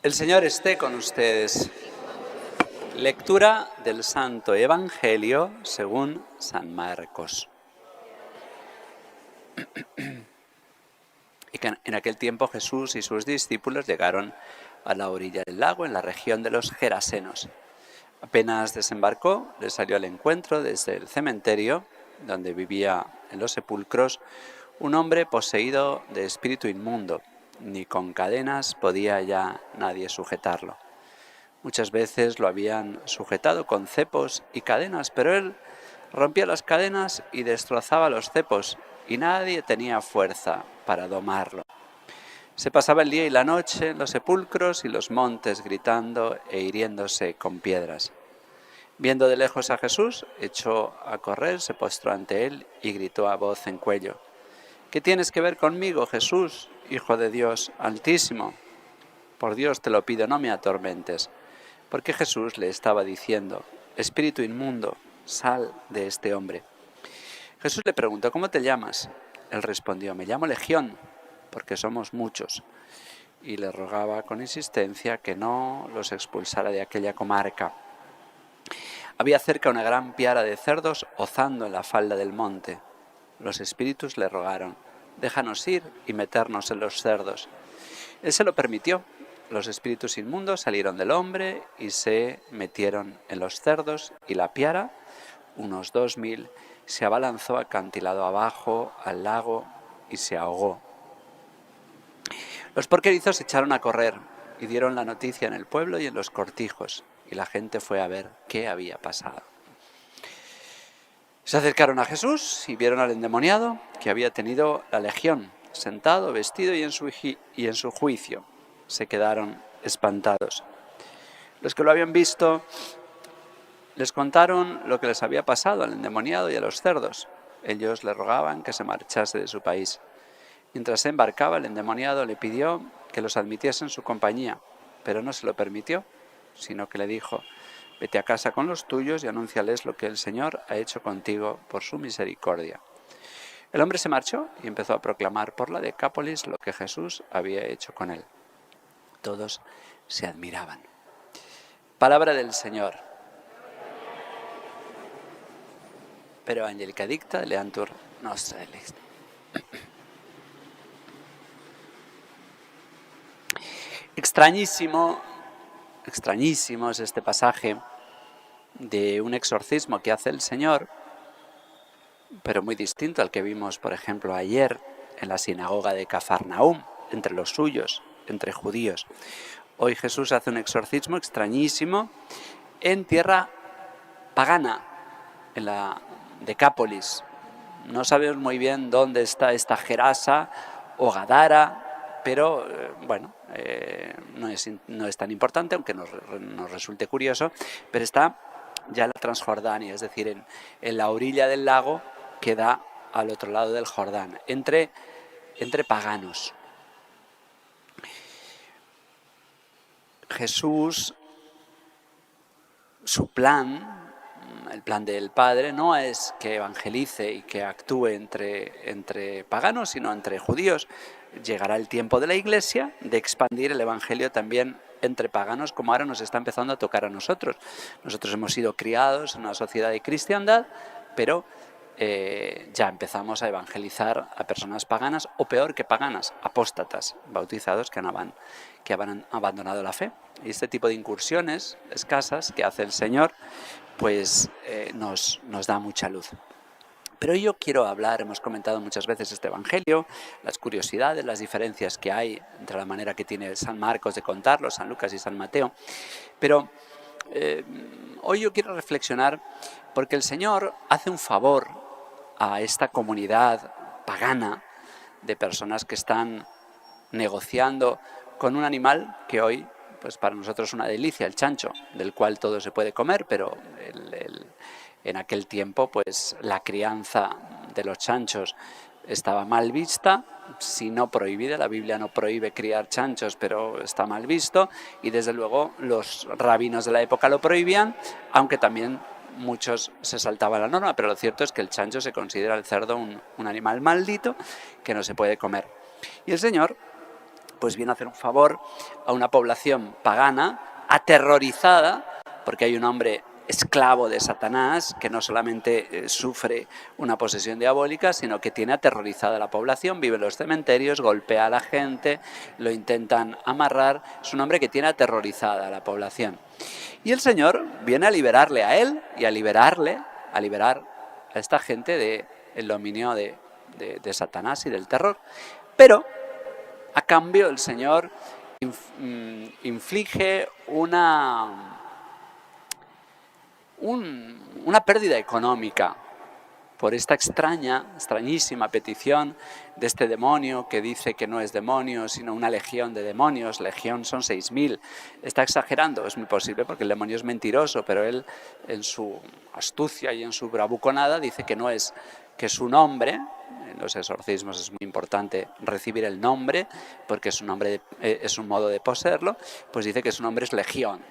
El Señor esté con ustedes. Lectura del Santo Evangelio según San Marcos. Y que en aquel tiempo Jesús y sus discípulos llegaron a la orilla del lago, en la región de los Gerasenos. Apenas desembarcó, le salió al encuentro desde el cementerio, donde vivía en los sepulcros, un hombre poseído de espíritu inmundo. Ni con cadenas podía ya nadie sujetarlo. Muchas veces lo habían sujetado con cepos y cadenas, pero él rompía las cadenas y destrozaba los cepos, y nadie tenía fuerza para domarlo. Se pasaba el día y la noche en los sepulcros y los montes gritando e hiriéndose con piedras. Viendo de lejos a Jesús, echó a correr, se postró ante él y gritó a voz en cuello: ¿Qué tienes que ver conmigo, Jesús, Hijo de Dios Altísimo? Por Dios te lo pido, no me atormentes. Porque Jesús le estaba diciendo: Espíritu inmundo, sal de este hombre. Jesús le preguntó: ¿Cómo te llamas? Él respondió: Me llamo Legión, porque somos muchos. Y le rogaba con insistencia que no los expulsara de aquella comarca. Había cerca una gran piara de cerdos hozando en la falda del monte. Los espíritus le rogaron: Déjanos ir y meternos en los cerdos. Él se lo permitió. Los espíritus inmundos salieron del hombre y se metieron en los cerdos, y la piara, unos 2000, se abalanzó acantilado abajo al lago y se ahogó. Los porquerizos se echaron a correr y dieron la noticia en el pueblo y en los cortijos, y la gente fue a ver qué había pasado. Se acercaron a Jesús y vieron al endemoniado que había tenido la legión, sentado, vestido y en su juicio. Se quedaron espantados. Los que lo habían visto les contaron lo que les había pasado al endemoniado y a los cerdos. Ellos le rogaban que se marchase de su país. Mientras se embarcaba, el endemoniado le pidió que los admitiese en su compañía, pero no se lo permitió, sino que le dijo: Vete a casa con los tuyos y anúnciales lo que el Señor ha hecho contigo por su misericordia. El hombre se marchó y empezó a proclamar por la Decápolis lo que Jesús había hecho con él. Todos se admiraban. Palabra del Señor. Per Evangelica dicta leantur nostra electa. Extrañísimo es este pasaje de un exorcismo que hace el Señor, pero muy distinto al que vimos, por ejemplo, ayer en la sinagoga de Cafarnaúm, entre los suyos, entre judíos. Hoy Jesús hace un exorcismo extrañísimo en tierra pagana, en la Decápolis. No sabemos muy bien dónde está esta Gerasa o Gadara, pero no es tan importante, aunque nos resulte curioso, pero está ya en la Transjordania, es decir, en la orilla del lago que da al otro lado del Jordán, entre paganos. Jesús, su plan, el plan del Padre, no es que evangelice y que actúe entre paganos, sino entre judíos. Llegará el tiempo de la Iglesia de expandir el Evangelio también entre paganos, como ahora nos está empezando a tocar a nosotros. Nosotros hemos sido criados en una sociedad de cristiandad, pero ya empezamos a evangelizar a personas paganas, o peor que paganas, apóstatas, bautizados que han abandonado la fe. Y este tipo de incursiones escasas que hace el Señor, pues nos da mucha luz. Pero yo quiero hablar, hemos comentado muchas veces este Evangelio, las curiosidades, las diferencias que hay entre la manera que tiene San Marcos de contarlo, San Lucas y San Mateo. Pero hoy yo quiero reflexionar porque el Señor hace un favor a esta comunidad pagana de personas que están negociando con un animal que hoy, pues para nosotros es una delicia, el chancho, del cual todo se puede comer, pero en aquel tiempo pues la crianza de los chanchos estaba mal vista, si no prohibida. La Biblia no prohíbe criar chanchos, pero está mal visto, y desde luego los rabinos de la época lo prohibían, aunque también muchos se saltaban la norma, pero lo cierto es que el chancho se considera, el cerdo, un animal maldito que no se puede comer. Y el Señor pues viene a hacer un favor a una población pagana, aterrorizada, porque hay un hombre esclavo de Satanás que no solamente sufre una posesión diabólica, sino que tiene aterrorizada a la población, vive en los cementerios, golpea a la gente, lo intentan amarrar. Es un hombre que tiene aterrorizada a la población. Y el Señor viene a liberarle a él y a liberar a esta gente del dominio de Satanás y del terror. Pero, a cambio, el Señor inflige una pérdida económica por esta extrañísima petición de este demonio que dice que no es demonio, sino una legión de demonios. Legión son 6.000. Está exagerando, es muy posible porque el demonio es mentiroso, pero él en su astucia y en su bravuconada dice que no es, que su nombre, en los exorcismos es muy importante recibir el nombre, porque es un nombre es un modo de poseerlo, pues dice que su nombre es Legión,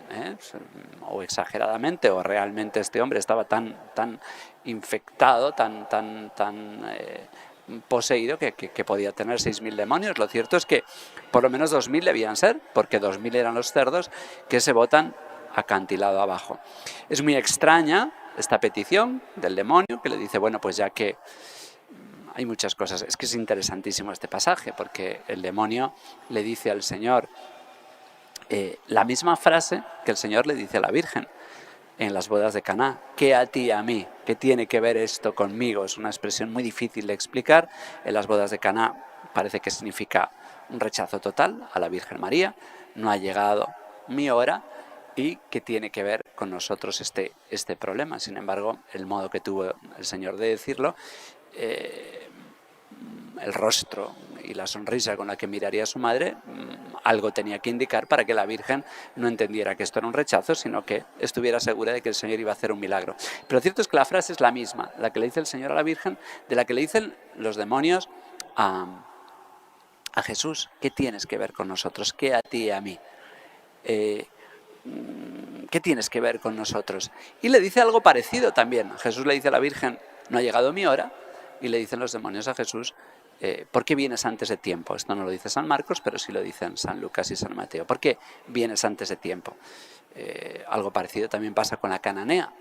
o exageradamente, o realmente este hombre estaba tan infectado, tan poseído que podía tener 6.000 demonios. Lo cierto es que por lo menos 2.000 debían ser, porque 2.000 eran los cerdos que se botan acantilado abajo. Es muy extraña esta petición del demonio, que le dice, bueno, pues ya que hay muchas cosas. Es que es interesantísimo este pasaje, porque el demonio le dice al Señor la misma frase que el Señor le dice a la Virgen en las bodas de Caná. ¿Qué a ti y a mí? ¿Qué tiene que ver esto conmigo? Es una expresión muy difícil de explicar. En las bodas de Caná parece que significa un rechazo total a la Virgen María. No ha llegado mi hora. ¿Y qué tiene que ver con nosotros este problema? Sin embargo, el modo que tuvo el Señor de decirlo, el rostro y la sonrisa con la que miraría a su madre, algo tenía que indicar para que la Virgen no entendiera que esto era un rechazo, sino que estuviera segura de que el Señor iba a hacer un milagro. Pero cierto es que la frase es la misma, la que le dice el Señor a la Virgen, de la que le dicen los demonios a Jesús. ¿Qué tienes que ver con nosotros? ¿Qué a ti y a mí? ¿Qué tienes que ver con nosotros? Y le dice algo parecido también. Jesús le dice a la Virgen, no ha llegado mi hora, y le dicen los demonios a Jesús, ¿por qué vienes antes de tiempo? Esto no lo dice San Marcos, pero sí lo dicen San Lucas y San Mateo. ¿Por qué vienes antes de tiempo? Algo parecido también pasa con la cananea.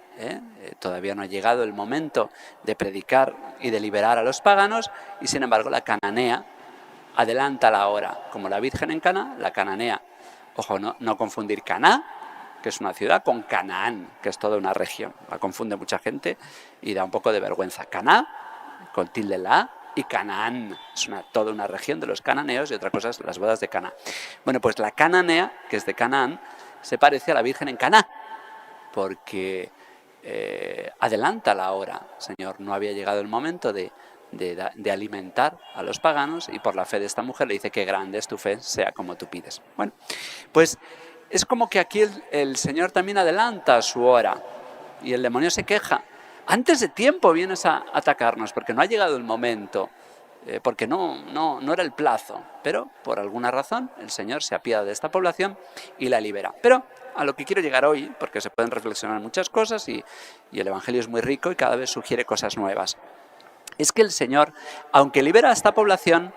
Todavía no ha llegado el momento de predicar y de liberar a los paganos, y sin embargo la cananea adelanta la hora. Como la Virgen en Caná, la cananea. Ojo, no confundir Caná, que es una ciudad, con Canaán, que es toda una región. La confunde mucha gente y da un poco de vergüenza. Caná, con tilde la A, y Canaán, es toda una región de los cananeos, y otra cosa es las bodas de Caná. Bueno, pues la cananea, que es de Canaán, se parece a la Virgen en Caná, porque adelanta la hora, Señor. No había llegado el momento de alimentar a los paganos, y por la fe de esta mujer le dice que grande es tu fe, sea como tú pides. Bueno, pues es como que aquí el Señor también adelanta su hora, y el demonio se queja. Antes de tiempo vienes a atacarnos, porque no ha llegado el momento, porque no era el plazo, pero por alguna razón el Señor se apiada de esta población y la libera. Pero a lo que quiero llegar hoy, porque se pueden reflexionar muchas cosas y el Evangelio es muy rico y cada vez sugiere cosas nuevas, es que el Señor, aunque libera a esta población,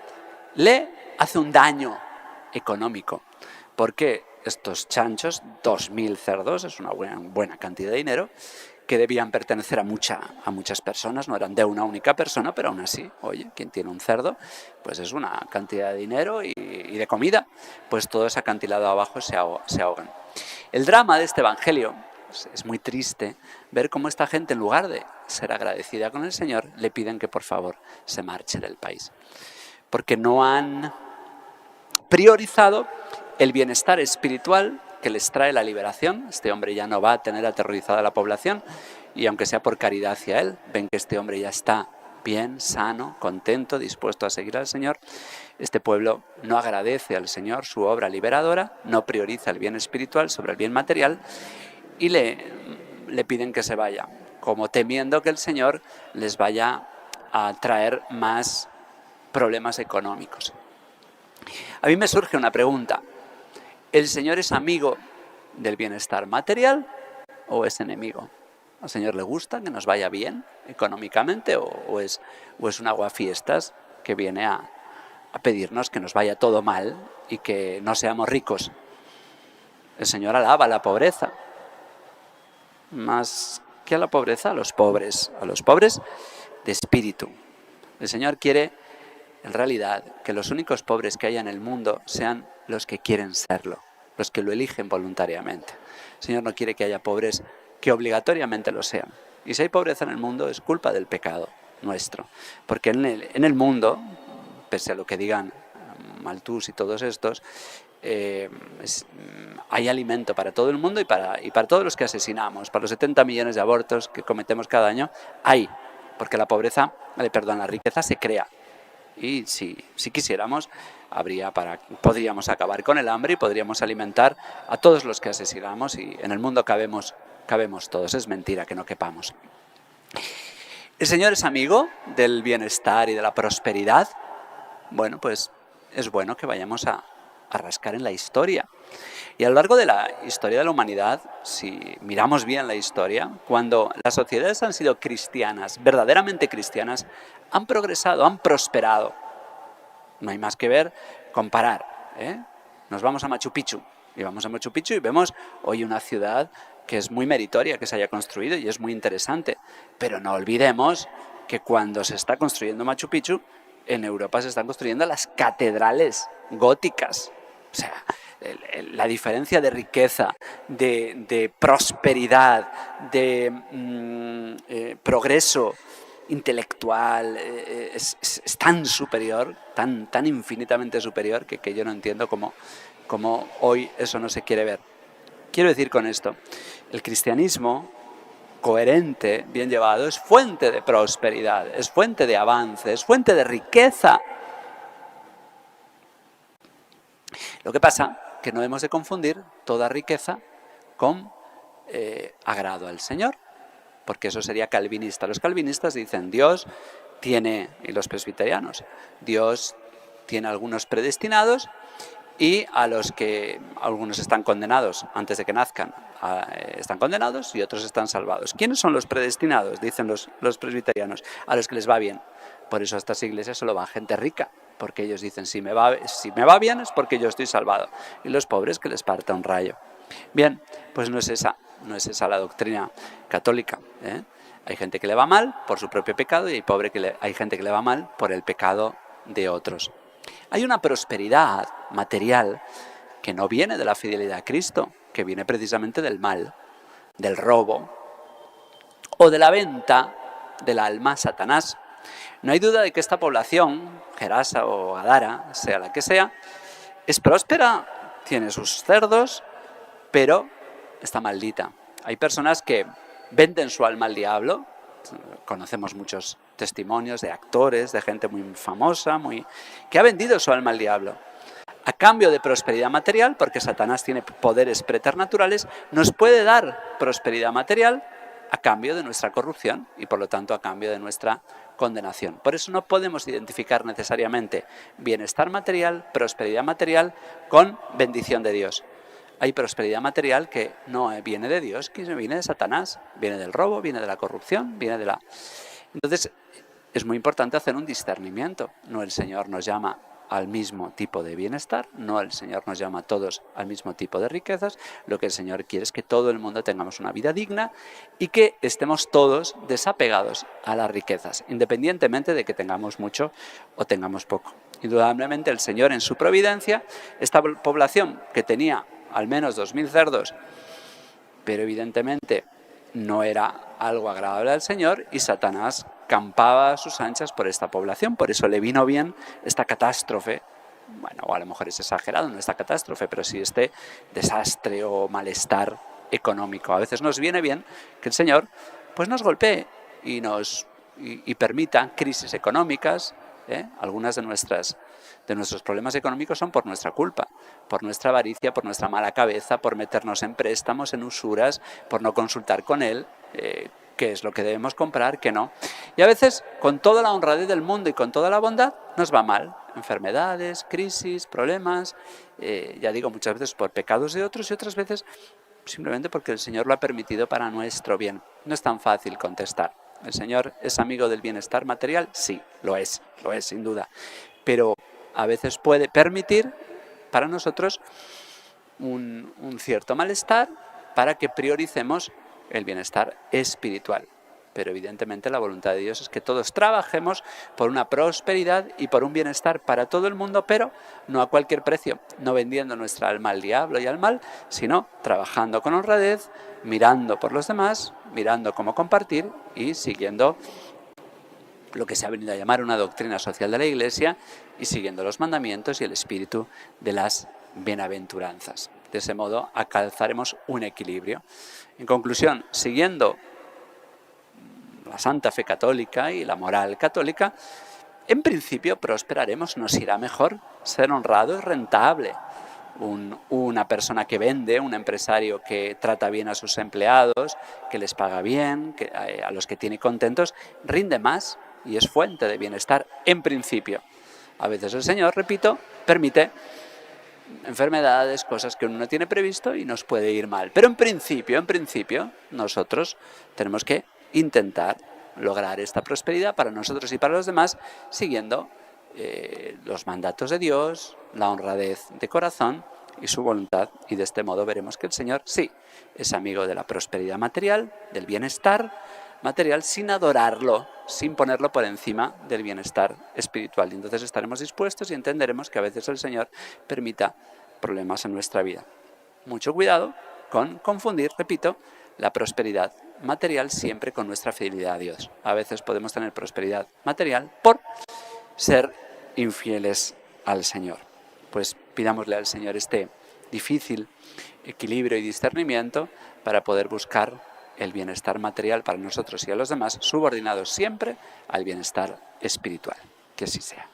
le hace un daño económico, porque estos chanchos, 2.000 cerdos, es una buena cantidad de dinero, que debían pertenecer a muchas personas, no eran de una única persona, pero aún así, oye, quien tiene un cerdo, pues es una cantidad de dinero y de comida, pues todo ese acantilado abajo se ahogan. El drama de este Evangelio, es muy triste ver cómo esta gente, en lugar de ser agradecida con el Señor, le piden que por favor se marche del país, porque no han priorizado el bienestar espiritual que les trae la liberación. Este hombre ya no va a tener aterrorizada a la población, y aunque sea por caridad hacia él, ven que este hombre ya está bien, sano, contento, dispuesto a seguir al Señor. Este pueblo no agradece al Señor su obra liberadora, no prioriza el bien espiritual sobre el bien material, y le piden que se vaya, como temiendo que el Señor les vaya a traer más problemas económicos. A mí me surge una pregunta. ¿El Señor es amigo del bienestar material o es enemigo? ¿Al Señor le gusta que nos vaya bien económicamente o es un aguafiestas que viene a a pedirnos que nos vaya todo mal y que no seamos ricos. El Señor alaba a la pobreza. Más que a la pobreza, a los pobres de espíritu. El Señor quiere, en realidad, que los únicos pobres que haya en el mundo sean los que quieren serlo, los que lo eligen voluntariamente. El Señor no quiere que haya pobres que obligatoriamente lo sean. Y si hay pobreza en el mundo es culpa del pecado nuestro. Porque en el mundo, pese a lo que digan Malthus y todos estos, hay alimento para todo el mundo y para todos los que asesinamos, para los 70 millones de abortos que cometemos cada año, hay, porque la riqueza se crea. Y si quisiéramos, podríamos acabar con el hambre y podríamos alimentar a todos los que asesinamos, y en el mundo cabemos todos. Es mentira que no quepamos. ¿El Señor es amigo del bienestar y de la prosperidad? Bueno, pues es bueno que vayamos a rascar en la historia. Y a lo largo de la historia de la humanidad, si miramos bien la historia, cuando las sociedades han sido cristianas, verdaderamente cristianas, han progresado, han prosperado. No hay más que ver, comparar. Nos vamos a Machu Picchu y vemos hoy una ciudad que es muy meritoria que se haya construido y es muy interesante. Pero no olvidemos que cuando se está construyendo Machu Picchu, en Europa se están construyendo las catedrales góticas. O sea, la diferencia de riqueza, de prosperidad, de progreso intelectual es tan superior, tan infinitamente superior, que yo no entiendo cómo hoy eso no se quiere ver. Quiero decir con esto, el cristianismo coherente, bien llevado, es fuente de prosperidad, es fuente de avance, es fuente de riqueza. Lo que pasa que no hemos de confundir toda riqueza con agrado al Señor, porque eso sería calvinista. Los calvinistas dicen Dios tiene, y los presbiterianos, Dios tiene algunos predestinados y a los que algunos están condenados antes de que nazcan, están condenados y otros están salvados. ¿Quiénes son los predestinados? Dicen los presbiterianos, a los que les va bien. Por eso a estas iglesias solo va gente rica, porque ellos dicen si me va bien es porque yo estoy salvado. Y los pobres que les parta un rayo. Bien, pues no es esa la doctrina católica. Hay gente que le va mal por su propio pecado y hay gente que le va mal por el pecado de otros. Hay una prosperidad material que no viene de la fidelidad a Cristo, que viene precisamente del mal, del robo o de la venta del alma a Satanás. No hay duda de que esta población, Gerasa o Gadara, sea la que sea, es próspera, tiene sus cerdos, pero está maldita. Hay personas que venden su alma al diablo. Conocemos muchos testimonios de actores, de gente muy famosa, que ha vendido su alma al diablo. A cambio de prosperidad material, porque Satanás tiene poderes preternaturales, nos puede dar prosperidad material a cambio de nuestra corrupción y por lo tanto a cambio de nuestra condenación. Por eso no podemos identificar necesariamente bienestar material, prosperidad material con bendición de Dios. Hay prosperidad material que no viene de Dios, que viene de Satanás, viene del robo, viene de la corrupción, viene de la... Entonces, es muy importante hacer un discernimiento. No el Señor nos llama al mismo tipo de bienestar, no el Señor nos llama a todos al mismo tipo de riquezas. Lo que el Señor quiere es que todo el mundo tengamos una vida digna y que estemos todos desapegados a las riquezas, independientemente de que tengamos mucho o tengamos poco. Indudablemente el Señor en su providencia, esta población que tenía al menos 2.000 cerdos, pero evidentemente no era algo agradable al Señor y Satanás campaba a sus anchas por esta población. Por eso le vino bien esta catástrofe, bueno, o a lo mejor es exagerado, no esta catástrofe, pero sí este desastre o malestar económico. A veces nos viene bien que el Señor pues nos golpee y permita crisis económicas. Algunas de nuestros problemas económicos son por nuestra culpa, por nuestra avaricia, por nuestra mala cabeza, por meternos en préstamos, en usuras, por no consultar con Él qué es lo que debemos comprar, qué no. Y a veces, con toda la honradez del mundo y con toda la bondad, nos va mal. Enfermedades, crisis, problemas, ya digo, muchas veces por pecados de otros y otras veces simplemente porque el Señor lo ha permitido para nuestro bien. No es tan fácil contestar. ¿El Señor es amigo del bienestar material? Sí, lo es sin duda. Pero a veces puede permitir para nosotros un cierto malestar para que prioricemos el bienestar espiritual. Pero evidentemente la voluntad de Dios es que todos trabajemos por una prosperidad y por un bienestar para todo el mundo, pero no a cualquier precio, no vendiendo nuestra alma al diablo y al mal, sino trabajando con honradez, mirando por los demás, mirando cómo compartir y siguiendo lo que se ha venido a llamar una doctrina social de la Iglesia y siguiendo los mandamientos y el espíritu de las bienaventuranzas. De ese modo alcanzaremos un equilibrio. En conclusión, siguiendo la santa fe católica y la moral católica, en principio prosperaremos, nos irá mejor. Ser honrado es rentable. Una persona que vende, un empresario que trata bien a sus empleados, que les paga bien, a los que tiene contentos, rinde más y es fuente de bienestar en principio. A veces el Señor, repito, permite enfermedades, cosas que uno no tiene previsto y nos puede ir mal. Pero en principio, nosotros tenemos que intentar lograr esta prosperidad para nosotros y para los demás, siguiendo los mandatos de Dios, la honradez de corazón y su voluntad. Y de este modo veremos que el Señor sí es amigo de la prosperidad material, del bienestar material, sin adorarlo, sin ponerlo por encima del bienestar espiritual. Y entonces estaremos dispuestos y entenderemos que a veces el Señor permita problemas en nuestra vida. Mucho cuidado con confundir, repito, la prosperidad material siempre con nuestra fidelidad a Dios. A veces podemos tener prosperidad material por ser infieles al Señor. Pues pidámosle al Señor este difícil equilibrio y discernimiento para poder buscar el bienestar material para nosotros y a los demás, subordinados siempre al bienestar espiritual. Que así sea.